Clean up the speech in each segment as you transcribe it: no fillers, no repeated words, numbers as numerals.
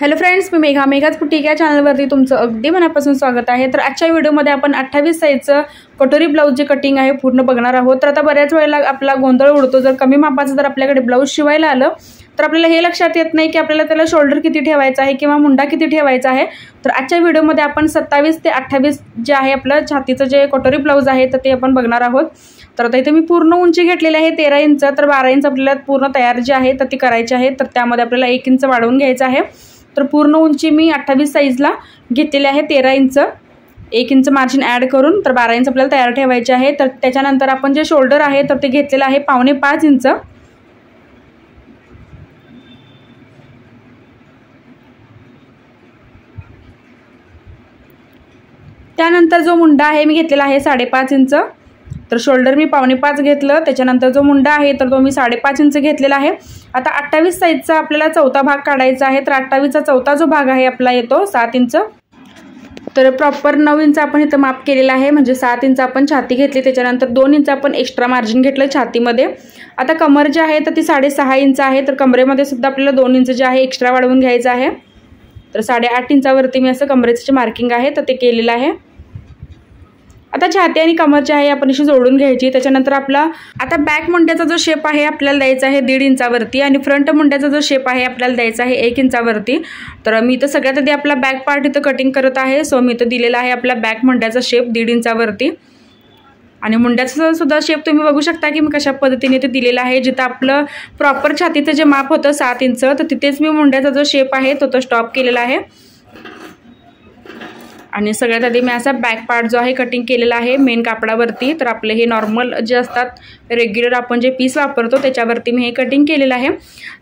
Hello friends, मी मेघाच boutique या चॅनलवरती तुमचं अगदी मनापासून स्वागत आहे। तर आजच्या व्हिडिओमध्ये आपण 28 साईजचं कटोरी ब्लाउज जे कटिंग आहे पूर्ण बघणार आहोत। तर आता बऱ्याच वेळेला आपला गोंधळ उडतो, जर कमी मापाचं जर आपल्याकडे ब्लाउज शिवायला आलं तर आपल्याला हे लक्षात येत नाही की आपल्याला त्याला शोल्डर किती ठेवायचा आहे किंवा मुंडा किती ठेवायचा आहे। तर आजच्या व्हिडिओमध्ये आपण 27 ते 28 जे आहे आपलं छातीचं जे कटोरी ब्लाउज आहे तर ते आपण बघणार आहोत। तर आता इथे मी पूर्ण उंची घेतलेली आहे 13 इंच, तर 12 इंच आपल्याला पूर्ण तयार जी आहे तर ती करायची आहे। तर त्यामध्ये आपल्याला 1 इंच वाढवून घ्यायचं आहे। तर पूर्ण उंची मी 28 साईजला घेतलेली आहे 13 इंच, 1 इंच मार्जिन ॲड करून तर 12 इंच आपल्याला तयार ठेवायचे आहे। तर त्याच्यानंतर आपण जे शोल्डर आहे तर ते घेतलेलं आहे 5.25 इंच। त्यानंतर जो मुंडा आहे मी घेतलेला आहे 5.5 इंच। तर शोल्डर मी 5.25 घेतलं, त्याच्यानंतर जो मुंडा आहे तर तो मी 5.5 इंच घेतलेला आहे। आता 28 साईजचा आपल्याला चौथा भाग काढायचा आहे। तर 28चा चौथा जो भाग आहे आपला येतो 7 इंच। तर प्रॉपर 9 इंच आपण इथं माप केलेला आहे, म्हणजे 7 इंच आपण छाती घेतली, त्याच्यानंतर 2 इंच आपण एक्स्ट्रा मार्जिन घेतलं छातीमध्ये। आता कमर जी आहे तर ती 6.5 इंच आहे, तर कमरेमध्ये सुद्धा आपल्याला 2 इंच जे आहे एक्स्ट्रा वाढवून घ्यायचं आहे। तर 8.5 इंचावरती मी असं कमरेचं जे मार्किंग आहे तर ते केलेलं आहे। आता छाती आणि कमर जे आहे आपण अशी जोडून घ्यायची। त्याच्यानंतर आपला आता बॅक मुंड्याचा जो शेप आहे आपल्याला द्यायचा आहे 1.5 इंचावरती आणि फ्रंट मुंड्याचा जो शेप आहे आपल्याला द्यायचा आहे 1 इंचावरती। तर मी तर सगळ्यात आधी आपला बॅक पार्ट इथं कटिंग करत आहे। सो मी इथं दिलेला आहे आपला बॅक मुंड्याचा शेप 1.5 इंचावरती आणि मुंड्याचा सुद्धा शेप तुम्ही बघू शकता की मी कशा पद्धतीने ते दिलेला आहे। जिथं आपलं प्रॉपर छातीचं जे माप होतं 7 इंच तर तिथेच मी मुंड्याचा जो शेप आहे तो स्टॉप केलेला आहे। आणि सगळ्यात आधी मी असा बॅक पार्ट जो आहे कटिंग केलेला आहे मेन कापडावरती। तर आपले हे नॉर्मल जे असतात रेग्युलर आपण जे पीस वापरतो त्याच्यावरती मी हे कटिंग केलेलं आहे।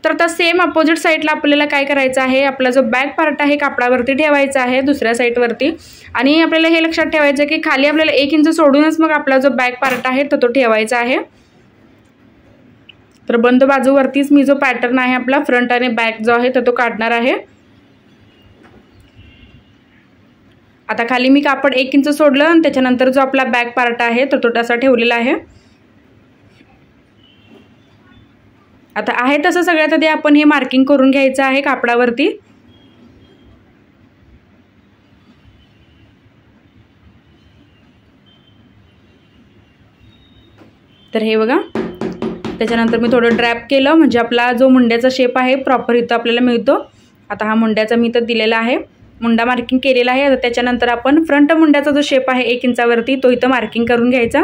तर आता सेम अपोजिट साईडला आपल्याला काय करायचं आहे, आपला जो बॅक पार्ट आहे कापडावरती ठेवायचा आहे दुसऱ्या साईडवरती। आणि आपल्याला हे लक्षात ठेवायचं की खाली आपल्याला 1 इंच सोडूनच मग आपला जो बॅक पार्ट आहे तो ठेवायचा आहे। तर बंद बाजूवरतीच मी जो पॅटर्न आहे आपला फ्रंट आणि बॅक जो आहे तो काढणार आहे। आता खाली मी कापड 1 इंच सोडलं आणि त्याच्यानंतर जो आपला बॅक पार्ट आहे तो तसा ठेवलेला आहे। आता आहे तसं सगळ्यात आधी आपण हे मार्किंग करून घ्यायचं आहे कापडावरती। तर हे बघा, त्याच्यानंतर मी थोडं ड्रॅप केलं म्हणजे आपला जो मुंड्याचा शेप आहे प्रॉपर इथं आपल्याला मिळतो। आता हा मुंड्याचा मी इथं दिलेला आहे, मुंडा मार्किंग केलेला आहे। त्याच्यानंतर आपण फ्रंट मुंड्याचा जो शेप आहे 1 इंचावरती तो इथं मार्किंग करून घ्यायचा।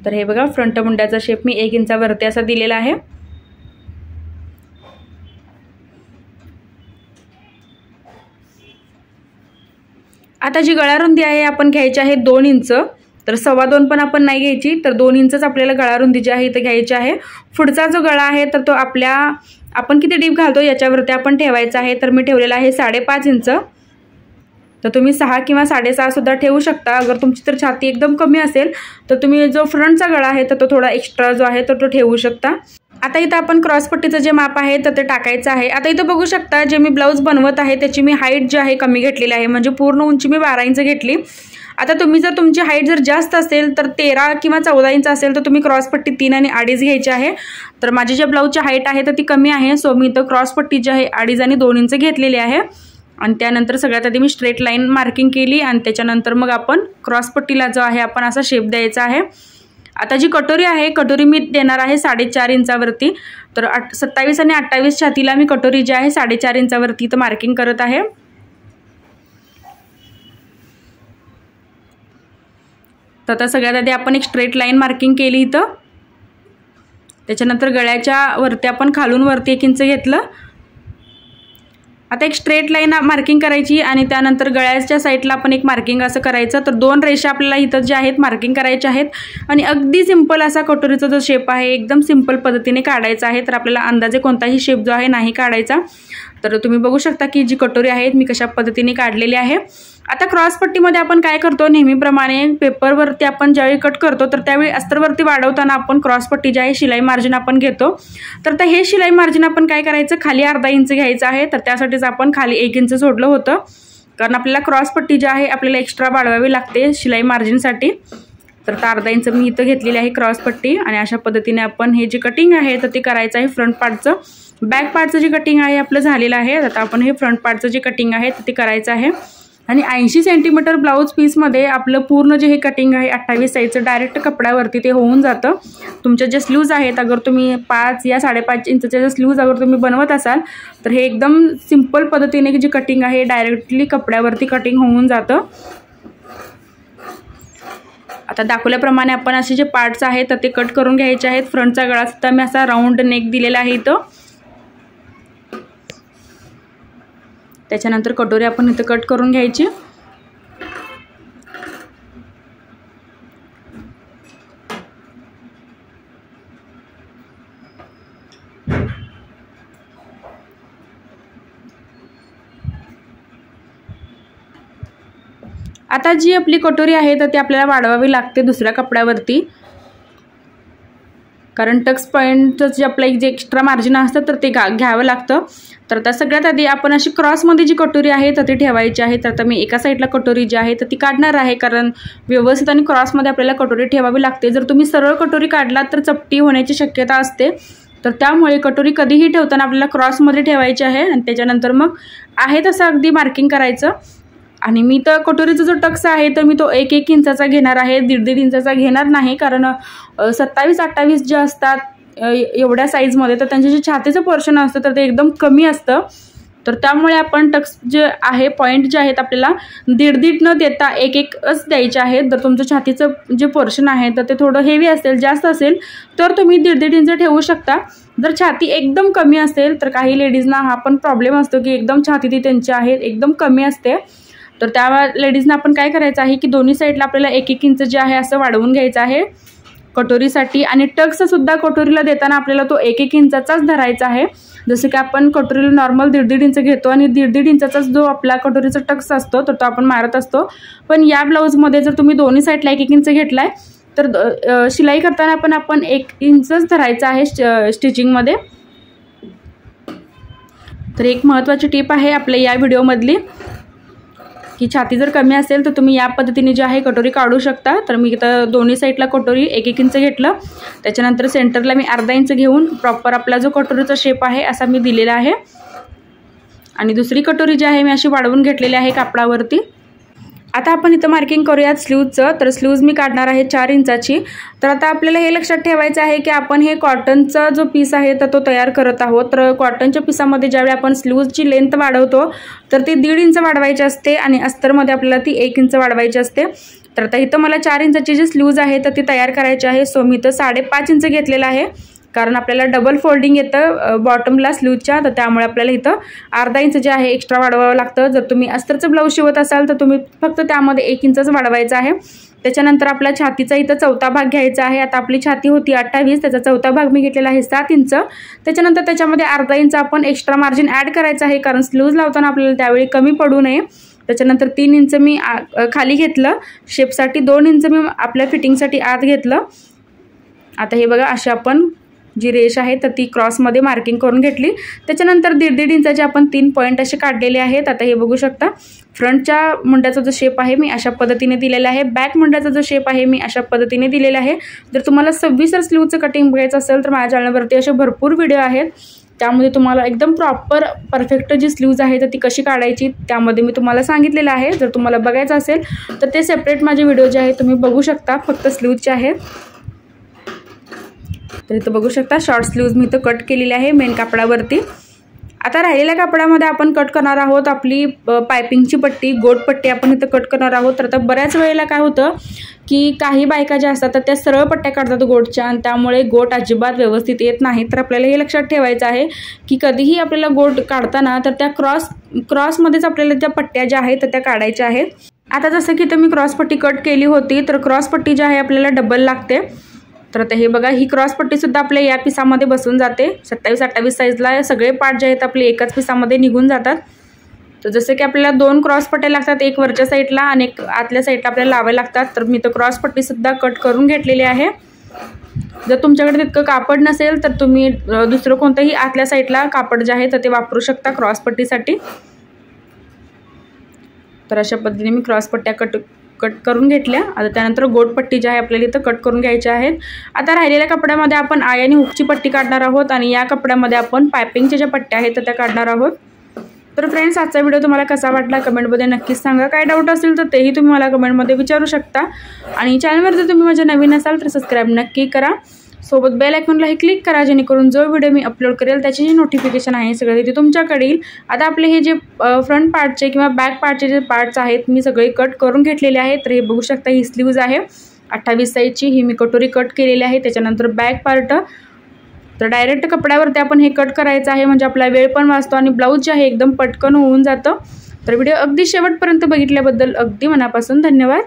तर हे बघा, फ्रंट मुंड्याचा शेप मी 1 इंचावरती असा दिलेला आहे। आता जी गळारुंदी आहे आपण घ्यायची आहे 2 इंच, तर 2.25 पण आपण नाही घ्यायची, तर 2 इंचच आपल्याला गळारुंदी जी आहे इथं घ्यायची आहे। पुढचा जो गळा आहे तर तो आपण किती डीप घालतो याच्यावरती आपण ठेवायचा आहे। तर मी ठेवलेला आहे 5.5 इंच, तर तुम्ही 6 किंवा 6.5 सुद्धा ठेवू शकता। अगर तुमची तर छाती एकदम कमी असेल तर तुम्ही जो फ्रंटचा गळा आहे तर तो थोडा एक्स्ट्रा जो आहे तो ठेवू शकता। आता इथं आपण क्रॉसपट्टीचं जे माप आहे तर ते टाकायचं आहे। आता इथं बघू शकता जे मी ब्लाऊज बनवत आहे त्याची मी हाईट जी आहे कमी घेतलेली आहे, म्हणजे पूर्ण उंची मी 12 इंच घेतली। आता तुम्ही जर तुमची हाईट जर जास्त असेल तर 13 किंवा 14 इंच असेल तर तुम्ही क्रॉसपट्टी 3 आणि 2.5 घ्यायची आहे। तर माझी जे ब्लाऊजची हाईट आहे तर ती कमी आहे, सो मी इथं क्रॉसपट्टी जी आहे 2.5 आणि 2 इंच घेतलेली आहे। आणि त्यानंतर सगळ्यात आधी मी स्ट्रेट लाईन मार्किंग केली आणि त्याच्यानंतर मग आपण क्रॉसपट्टीला जो आहे आपण असा शेप द्यायचा आहे। आता जी कटोरी आहे कटोरी मी देणार आहे 4.5 इंचावरती। तर 27 आणि 28 छातीला मी कटोरी जी आहे 4.5 इंचावरती इथं मार्किंग करत आहे। तर आता सगळ्यात आधी आपण एक स्ट्रेट लाईन मार्किंग केली इथं, त्याच्यानंतर गळ्याच्या वरती आपण खालून वरती 1 इंच घेतलं। आता एक स्ट्रेट लाईन मार्किंग करायची आणि त्यानंतर गळ्याच्या साईडला आपण एक मार्किंग असं करायचं। तर 2 रेषा आपल्याला इथं ज्या आहेत मार्किंग करायच्या आहेत आणि अगदी सिंपल असा कटोरीचा जो शेप आहे एकदम सिंपल पद्धतीने काढायचा आहे। तर आपल्याला अंदाजे कोणताही शेप जो आहे नाही काढायचा। तर तुम्ही बघू शकता की जी कटोरी आहे मी कशा पद्धतीने काढलेली आहे। आता क्रॉसपट्टीमध्ये आपण काय करतो, नेहमीप्रमाणे पेपरवरती आपण ज्यावेळी कट करतो तर त्यावेळी अस्तरवरती वाढवताना आपण क्रॉसपट्टी जी आहे शिलाई मार्जिन आपण घेतो। तर आता हे शिलाई मार्जिन आपण काय करायचं, खाली अर्धा इंच घ्यायचं आहे। तर त्यासाठीच आपण खाली 1 इंच सोडलं होतं, कारण आपल्याला क्रॉसपट्टी जी आहे आपल्याला एक्स्ट्रा वाढवावी लागते शिलाई मार्जिनसाठी। तर अर्धा इंच मी इथं घेतलेली आहे क्रॉसपट्टी आणि अशा पद्धतीने आपण हे जे कटिंग आहे तर ते करायचं आहे फ्रंट पार्टचं। बॅक पार्टचं जे कटिंग आहे आपलं झालेलं आहे. आता आपण हे फ्रंट पार्टचं जे कटिंग आहे ते करायचं आहे. आणि 80 सेंटीमीटर ब्लाऊज पीसमध्ये आपलं पूर्ण जे हे कटिंग आहे 28 साईजचं डायरेक्ट कपड्यावरती ते होऊन जातं. तुमच्या जे स्लीव्ज आहेत अगर तुम्ही 5 या 5.5 इंचच्या जे स्लीव्ज अगर तुम्ही बनवत असाल तर हे एकदम सिंपल पद्धतीने जे कटिंग आहे डायरेक्टली कपड्यावरती कटिंग होऊन जातं. आता दाखवल्याप्रमाणे आपण असे जे पार्ट्स आहेत ते कट करून घ्यायचे आहेत. फ्रंटचा गळा सुद्धा मी असा राऊंड नेक दिलेला आहे इथं. त्याच्यानंतर कटोरी आपण इथं कट करून घ्यायची. आता जी आपली कटोरी आहे तर ती आपल्याला वाढवावी लागते दुसऱ्या कपड्यावरती, कारण टक्स पॉईंटचं जे आपलं जे एक्स्ट्रा मार्जिन असतं तर ते घ्यावं लागतं. तर त्या सगळ्यात आधी आपण अशी क्रॉसमध्ये जी कटोरी आहे तर ती ठेवायची आहे. तर आता मी एका साईडला कटोरी जी आहे तर ती काढणार आहे, कारण व्यवस्थित आणि क्रॉसमध्ये आपल्याला कटोरी ठेवावी लागते. जर तुम्ही सरळ कटोरी काढलात तर चपटी होण्याची शक्यता असते. तर त्यामुळे कटोरी कधीही ठेवताना आपल्याला क्रॉसमध्ये ठेवायची आहे. आणि त्याच्यानंतर मग आहे तसं अगदी मार्किंग करायचं. आणि मी तर कटोरीचा जो टक्स आहे तर मी तो 1-1 इंचाचा घेणार आहे, 1.5 इंचाचा घेणार नाही, कारण 27-28 जे असतात एवढ्या साईजमध्ये तर त्यांचे जे छातीचं पोर्शन असतं तर ते एकदम कमी असतं. तर त्यामुळे आपण टक्स जे आहे पॉईंट जे आहेत आपल्याला 1.5 न देता 1-1च द्यायचे आहेत. जर तुमचं छातीचं जे पोर्शन आहे तर ते थोडं हेवी असेल, जास्त असेल तर तुम्ही 1.5 इंच ठेवू शकता. जर छाती एकदम कमी असेल तर काही लेडीजना हा पण प्रॉब्लेम असतो की एकदम छाती ती त्यांची आहे एकदम कमी असते. तर त्या लेडीजना आपण काय करायचं आहे की दोन्ही साईडला आपल्याला 1-1 इंच जे आहे असं वाढवून घ्यायचं आहे कटोरीसाठी. आणि टक्ससुद्धा कटोरीला देताना आपल्याला तो 1-1 इंचाचाच धरायचा आहे. जसं की आपण कटोरीला नॉर्मल 1.5 इंच घेतो आणि 1.5 इंचाचाच जो आपला कटोरीचा टक्स असतो तर तो आपण मारत असतो. पण या ब्लाऊजमध्ये जर तुम्ही दोन्ही साईडला 1-1 इंच घेतलाय तर शिलाई करताना पण आपण 1 इंचच धरायचा आहे स्टिचिंगमध्ये. तर एक महत्त्वाची टिप आहे आपल्या या व्हिडिओमधली की छाती जर कमी असेल तर तुम्ही या पद्धतीने जे आहे कटोरी काढू शकता. तर मी इथं दोन्ही साईडला कटोरी 1-1 इंच घेतलं. त्याच्यानंतर सेंटरला मी अर्धा इंच घेऊन प्रॉपर आपला जो कटोरीचा शेप आहे असा मी दिलेला आहे. आणि दुसरी कटोरी जी आहे मी अशी वाढवून घेतलेली आहे कापडावरती. आता आपण इथं मार्किंग करूयात स्लीव्जचं. तर स्लीव्ज मी काढणार आहे 4 इंचाची. तर आता आपल्याला हे लक्षात ठेवायचं आहे की आपण हे कॉटनचा जो पीस आहे तर तो तयार करत आहोत. तर कॉटनच्या पीसामध्ये ज्यावेळी आपण स्लीव्जची लेंथ वाढवतो तर ती 1.5 इंच वाढवायची असते आणि अस्तरमध्ये आपल्याला ती 1 इंच वाढवायची असते. तर आता इथं मला 4 इंचाची जी स्लीव्ज आहे तर ती तयार करायची आहे. सो मी इथं 5.5 इंच घेतलेला आहे, कारण आपल्याला डबल फोल्डिंग येतं बॉटमला स्लीवच्या. तर त्यामुळे आपल्याला इथं अर्धा इंच जे आहे एक्स्ट्रा वाढवावं लागतं. जर तुम्ही अस्तरचं ब्लाऊज शिवत असाल तर तुम्ही फक्त त्यामध्ये 1 इंचच वाढवायचं आहे. त्याच्यानंतर आपला छातीचा इथं चौथा भाग घ्यायचा आहे. आता आपली छाती होती 28, त्याचा चौथा भाग मी घेतलेला आहे 7 इंच. त्याच्यानंतर त्याच्यामध्ये अर्धा इंच आपण एक्स्ट्रा मार्जिन ॲड करायचं आहे, कारण स्लीव्ज लावताना आपल्याला त्यावेळी कमी पडू नये. त्याच्यानंतर 3 इंच मी खाली घेतलं शेपसाठी, 2 इंच मी आपल्या फिटिंगसाठी आत घेतलं. आता हे बघा अशी आपण जी रेष आहे तर ती क्रॉसमध्ये मार्किंग करून घेतली. त्याच्यानंतर 1.5 इंचाचे आपण 3 पॉईंट असे काढलेले आहेत. आता हे बघू शकता फ्रंटच्या मुंड्याचा जो शेप आहे मी अशा पद्धतीने दिलेला आहे, बॅक मुंड्याचा जो शेप आहे मी अशा पद्धतीने दिलेला आहे. जर तुम्हाला 26 स्लीवचं कटिंग बघायचं असेल तर माझ्या चॅनलवरती असे भरपूर व्हिडिओ आहेत, त्यामध्ये तुम्हाला एकदम प्रॉपर परफेक्ट जी स्लीव्ज आहे तर ती कशी काढायची त्यामध्ये मी तुम्हाला सांगितलेलं आहे. जर तुम्हाला बघायचं असेल तर ते सेपरेट माझे व्हिडिओ जे आहे तुम्ही बघू शकता, फक्त स्लीवचे आहेत. तर इथं बघू शकता शॉर्ट स्लीव्ज मी इथं कट केलेली आहे मेन कापडावरती. आता राहिलेल्या कापडामध्ये आपण कट करणार आहोत आपली पायपिंगची पट्टी, गोट पट्टी आपण इथं कट करणार आहोत. तर आता बऱ्याच वेळेला काय होतं की काही बायका ज्या असतात तर त्या सरळ पट्ट्या काढतात गोटच्या आणि त्यामुळे गोट अजिबात व्यवस्थित येत नाही. तर आपल्याला हे लक्षात ठेवायचं आहे की कधीही आपल्याला गोट काढताना तर त्या क्रॉसमध्येच आपल्याला त्या पट्ट्या ज्या आहेत तर त्या काढायच्या आहेत. आता जसं की मी क्रॉस पट्टी कट केली होती तर क्रॉस पट्टी जी आहे आपल्याला डबल लागते. तर आता हे बघा ही क्रॉस पट्टीसुद्धा आपल्या या पिसामध्ये बसून जाते. 27-28 साईजला सगळे पार्ट जे आहेत आपले एकाच पिसामध्ये निघून जातात. तर जसं की आपल्याला 2 क्रॉस पट्ट्या लागतात, एक वरच्या साईडला आणि एक आतल्या साईडला आपल्याला लावायला लागतात. तर मी तर क्रॉस पट्टीसुद्धा कट करून घेतलेली आहे. जर तुमच्याकडे तितकं कापड नसेल तर तुम्ही दुसरं कोणतंही आतल्या साईडला कापड जे आहे तर ते वापरू शकता क्रॉस पट्टीसाठी. तर अशा पद्धतीने मी क्रॉस पट्ट्या कट करून घेतल्या. आता त्यानंतर गोट पट्टी जी आहे आपल्याला इथं कट करून घ्यायच्या आहेत. आता राहिलेल्या कपड्यामध्ये आपण आई आणि हुकची पट्टी काढणार आहोत आणि या कपड्यामध्ये आपण पायपिंगच्या ज्या पट्ट्या आहेत त्या काढणार आहोत. तर फ्रेंड्स, आजचा व्हिडिओ तुम्हाला कसा वाटला कमेंटमध्ये नक्कीच सांगा. काय डाऊट असेल तर तेही तुम्ही मला कमेंटमध्ये विचारू शकता. आणि चॅनलवर जर तुम्ही माझ्या नवीन असाल तर सबस्क्राईब नक्की करा. सोबत बेल आयकॉनलाही क्लिक करा, जेणेकरून जो व्हिडिओ मी अपलोड करेल त्याची जी नोटिफिकेशन आहे सगळे ते तुमच्याकडे येईल. आता आपले हे जे फ्रंट पार्टचे किंवा बॅक पार्टचे जे पार्ट्स आहेत मी सगळे कट करून घेतलेले आहेत. तर हे बघू शकता, ही स्लीव्ज आहे 28 साईजची, ही मी कटोरी कट केलेली आहे. त्याच्यानंतर बॅक पार्ट, तर डायरेक्ट कपड्यावरती आपण हे कट करायचं आहे, म्हणजे आपला वेळ पण वाचतो आणि ब्लाऊज जे आहे एकदम पटकन होऊन जातं. तर व्हिडिओ अगदी शेवटपर्यंत बघितल्याबद्दल अगदी मनापासून धन्यवाद.